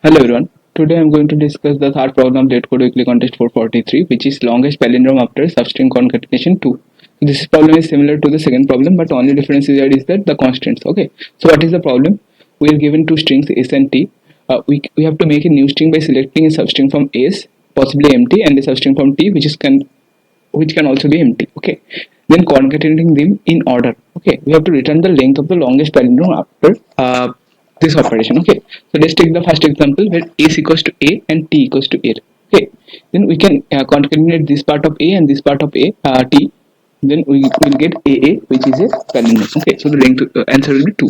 Hello everyone. Today I'm going to discuss the third problem of LeetCode Weekly Contest 443, which is longest palindrome after substring concatenation 2. So this problem is similar to the second problem, but only difference here is that the constants. Okay. So what is the problem? We are given two strings S and T. We have to make a new string by selecting a substring from S, possibly empty, and a substring from T, which can also be empty. Okay. Then concatenating them in order. Okay. We have to return the length of the longest palindrome after this operation. Okay, so let's take the first example where s equals to a and t equals to a. Okay, then we can concatenate this part of a and this part of a t. Then we will get aa, which is a palindrome. Okay, so the length answer will be 2.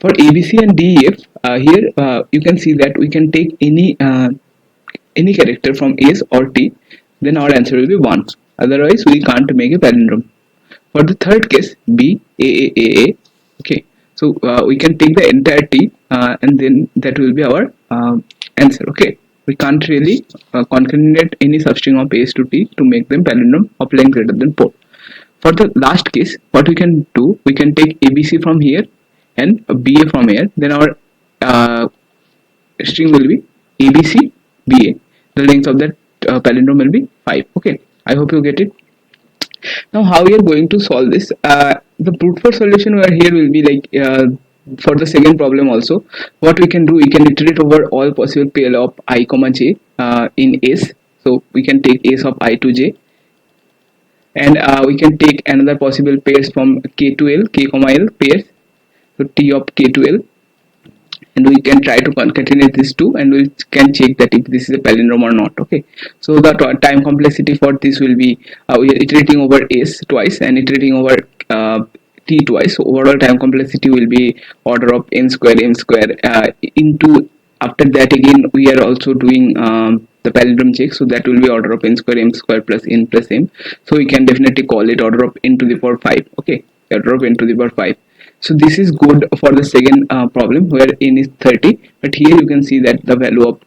For abc and def, here you can see that we can take any character from s or t, then our answer will be 1. Otherwise we can't make a palindrome. For the third case, b a a a a. Okay, so we can take the entire t and then that will be our answer. Okay, we can't really concatenate any substring of s to t to make them palindrome of length greater than 4. For the last case, what we can do, we can take abc from here and ba from here, then our uh, string will be abc ba. The length of that palindrome will be 5. Okay, I hope you get it. Now how we are going to solve this? The brute force solution where here will be like for the second problem also, what we can do, we can iterate over all possible pair of I comma j in s. So we can take s of I to j, and we can take another possible pairs from k to l, k comma l pairs, so t of k to l, and we can try to concatenate these two, and we can check that if this is a palindrome or not. Okay, so the time complexity for this will be we are iterating over s twice and iterating over t twice, so overall time complexity will be order of n square m square into, after that again we are also doing the palindrome check, so that will be order of n square m square plus n plus m, so we can definitely call it order of n to the power 5. Okay, order of n to the power 5. So this is good for the second problem where n is 30, but here you can see that the value of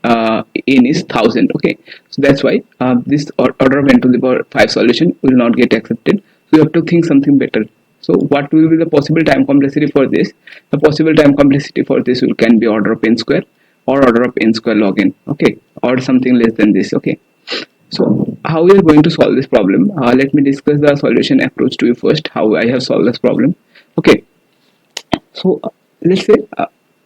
n is 1000. Okay, so that's why this order of n to the power 5 solution will not get accepted, so you have to think something better. So what will be the possible time complexity for this? The possible time complexity for this can be order of n square or order of n square log n. Okay, or something less than this. Okay, so how we are going to solve this problem? Let me discuss the solution approach to you first, how I have solved this problem. Okay, so let's say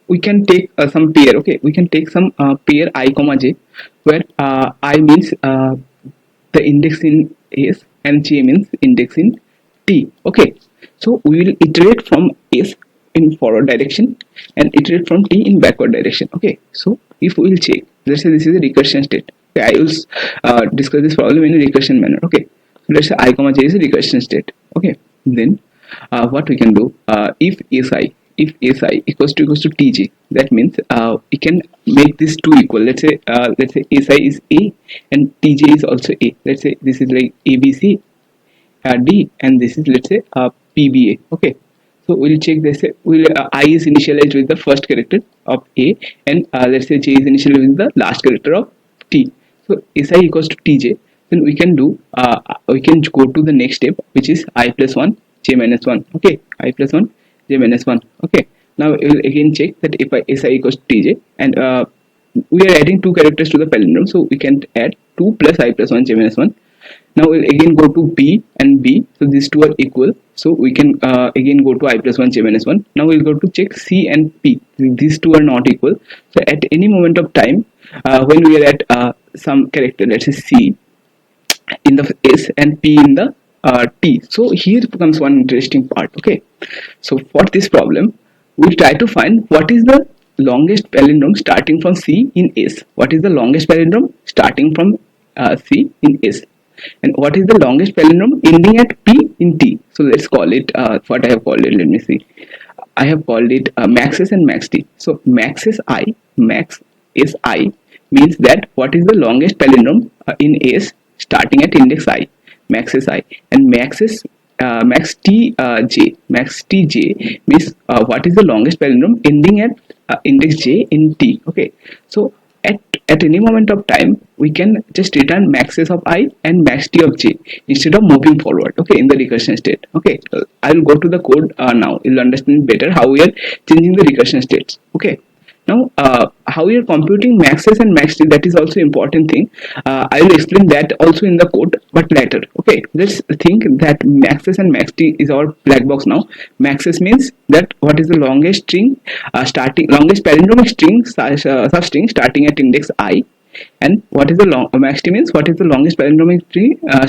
we can take some pair. Okay, we can take some pair I comma j, where I means the index in s and j means index in t. Okay, so we will iterate from s in forward direction and iterate from t in backward direction. Okay, so if we will check, let's say this is a recursion state. Okay, I will discuss this problem in a recursion manner. Okay, so let's say I comma j is a recursion state. Okay, then what we can do, if si equals to tj, that means we can make these two equal. Let's say si is a and tj is also a. Let's say this is like abc d, and this is, let's say, pba. Okay, so we'll check this. I is initialized with the first character of a, and let's say j is initialized with the last character of t. So si equals to tj, then we can do we can go to the next step, which is I plus 1 j minus 1. Okay, I plus 1 j minus 1. Okay, now we will again check that if si equals to tj, and we are adding two characters to the palindrome, so we can add 2 plus I plus 1 j minus 1. Now we'll again go to b and b, so these two are equal, so we can again go to I plus 1 j minus 1. Now we'll go to check c and p, these two are not equal. So at any moment of time when we are at some character, let's say c in the s and p in the t, so here comes one interesting part. Okay, so for this problem we'll try to find what is the longest palindrome starting from c in s, what is the longest palindrome starting from c in s, and what is the longest palindrome ending at p in t. So let's call it what I have called it. Let me see, I have called it max s and max t. So max s I means that what is the longest palindrome in s starting at index I, max s I, and max t j means what is the longest palindrome ending at index j in t. Okay, so at any moment of time we can just return max s of I and max t of j instead of moving forward. Okay, in the recursion state. Okay, I will go to the code now. You'll understand better how we are changing the recursion states. Okay, now how you're computing maxes and max t, that is also important thing. I will explain that also in the code, but later. Okay, let's think that maxes and max t is our black box now. Maxes means that what is the longest string, starting longest palindromic string substring starting at index I, and what is the max t means what is the longest palindromic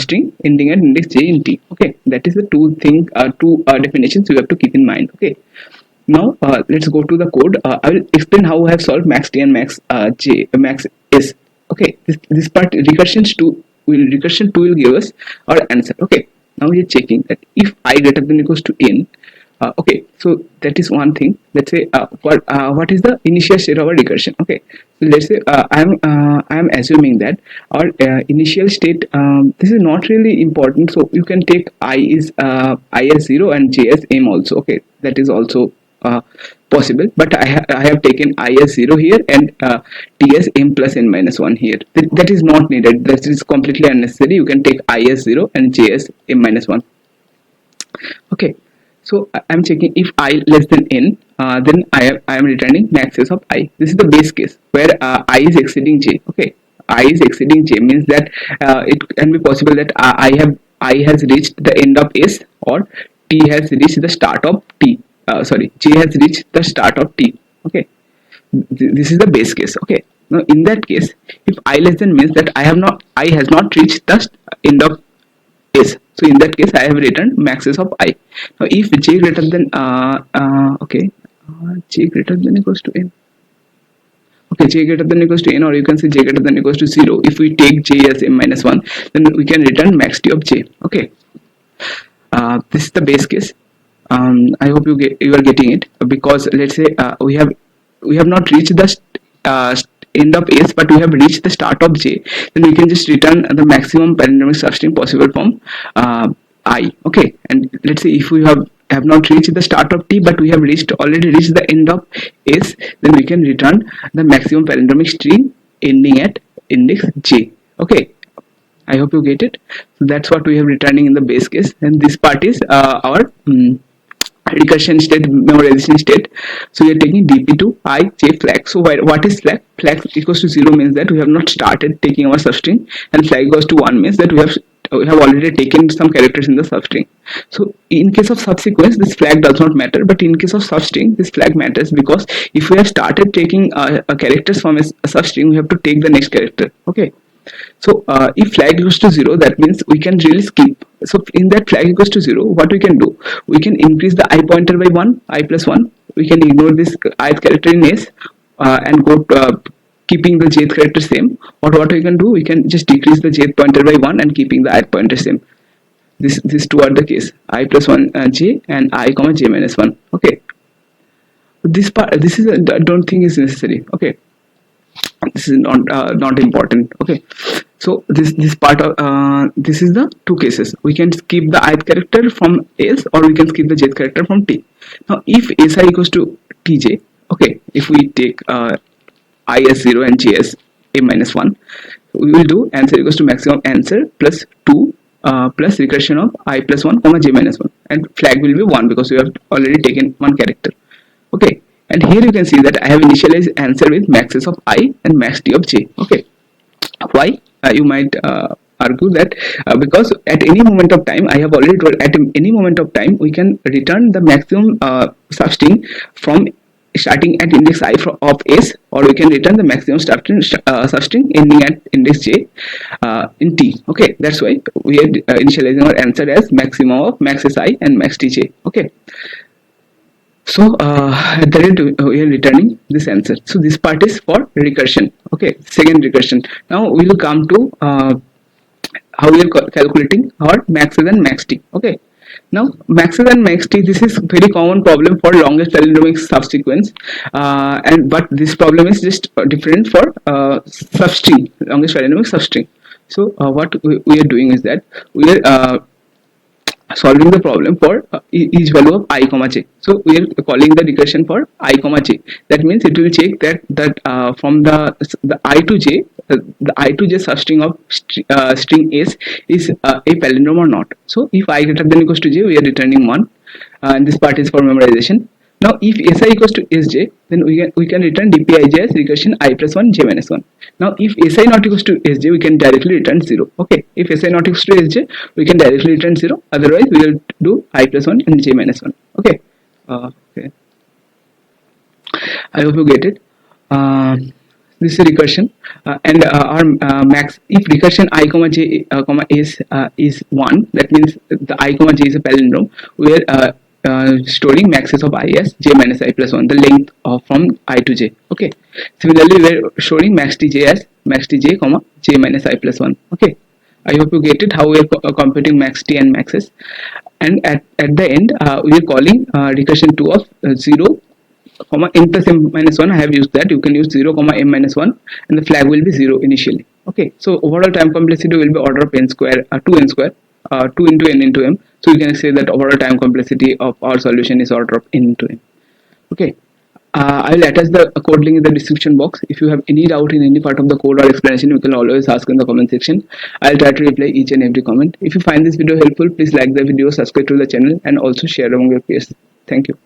string ending at index j in t. Okay, that is the two definitions you have to keep in mind. Okay, now let's go to the code. I will explain how I have solved max t and max s. Okay, this part recursion 2 will give us our answer. Okay, now we are checking that if I greater than equals to n. Okay, so that is one thing. Let's say what is the initial state of our recursion. Okay, so let's say I am assuming that our initial state, this is not really important, so you can take I as 0 and j as m also. Okay, that is also possible, but I have taken I as 0 here and t as m plus n minus 1 here. That is not needed, that is completely unnecessary. You can take I as 0 and j as m minus 1. Okay, so I'm checking if I less than n, then I am returning maxes of I. This is the base case where I is exceeding j. Okay, I is exceeding j means that it can be possible that I has reached the end of s, or t has reached the start of t. J has reached the start of t. Okay, this is the base case. Okay, now in that case, if I less than means that I has not reached the end of s, so in that case I have returned maxes of I. Now if j greater than j greater than equals to n. Okay, j greater than equals to n, or you can say j greater than equals to 0. If we take j as m minus 1, then we can return max t of j. Okay, this is the base case. I hope you are getting it, because let's say we have not reached the end of s, but we have reached the start of j, then we can just return the maximum palindromic substring possible from I. Okay, and let's say if we have not reached the start of t, but we have already reached the end of s, then we can return the maximum palindromic string ending at index j. Okay, I hope you get it. So that's what we have returning in the base case, and this part is our recursion state, memorization state. So we are taking dp to I j flag. So what is flag? Flag equals to 0 means that we have not started taking our substring, and flag equals to 1 means that we have already taken some characters in the substring. So in case of subsequence, this flag does not matter, but in case of substring, this flag matters, because if we have started taking characters from a substring, we have to take the next character. Okay, so if flag equals to 0, that means we can really skip. So in that flag equals to 0, what we can do, we can increase the I pointer by 1, I plus 1. We can ignore this ith character in s and go keeping the jth character same. Or what we can do, we can just decrease the jth pointer by 1 and keeping the ith pointer same. These two are the case, I plus 1 j and I comma j minus 1. Okay, this part, this is I don't think is necessary. Okay, this is not important. Okay, so this part of this is the two cases. We can skip the ith character from s, or we can skip the jth character from t. Now if si equals to tj, okay, if we take I as 0 and j as a minus 1, we will do answer equals to maximum answer plus 2 plus recursion of I plus 1 comma j minus 1, and flag will be 1 because we have already taken one character. Okay, and here you can see that I have initialized answer with maxes of I and max t of j. Okay, why? You might argue that because at any moment of time, I have already told, at any moment of time we can return the maximum substring from starting at index I of s, or we can return the maximum substring ending at index j in t. Okay, that's why we are initializing our answer as maximum of maxes I and max tj. Okay, so at the end we are returning this answer. So this part is for recursion. Okay, second recursion. Now we will come to how we are calculating our maxes and max t. Okay, now maxes and max t, this is very common problem for longest palindromic subsequence, but this problem is just different for substring, longest palindromic substring. So what we are doing is that we are solving the problem for each value of I comma j. So we are calling the recursion for I comma j. That means it will check that from the I to j, the I to j substring of string s is a palindrome or not. So if I greater than equals to j, we are returning 1, and this part is for memorization. Now if si equals to sj, then we can return dpij as recursion I plus 1 j minus 1. Now if si not equals to sj, we can directly return 0. Okay, if si not equals to sj, we can directly return 0, otherwise we will do I plus 1 and j minus 1. Okay. Okay, I hope you get it. This is recursion, and our max, if recursion I comma j comma is 1, that means the I comma j is a palindrome. We are storing maxes of I as j minus I plus 1, the length of from I to j. Okay, similarly we are storing max tj as max tj comma j minus I plus 1. Okay, I hope you get it, how we are computing max t and maxes. And at the end we are calling recursion 2 of 0 comma n plus m minus 1. I have used that. You can use 0 comma m minus 1, and the flag will be 0 initially. Okay, so overall time complexity will be order of n square, 2n square, 2 into n into m. So you can say that overall time complexity of our solution is order of n into m. Okay, I will attach the code link in the description box. If you have any doubt in any part of the code or explanation, you can always ask in the comment section. I'll try to reply each and every comment. If you find this video helpful, please like the video, subscribe to the channel, and also share among your peers. Thank you.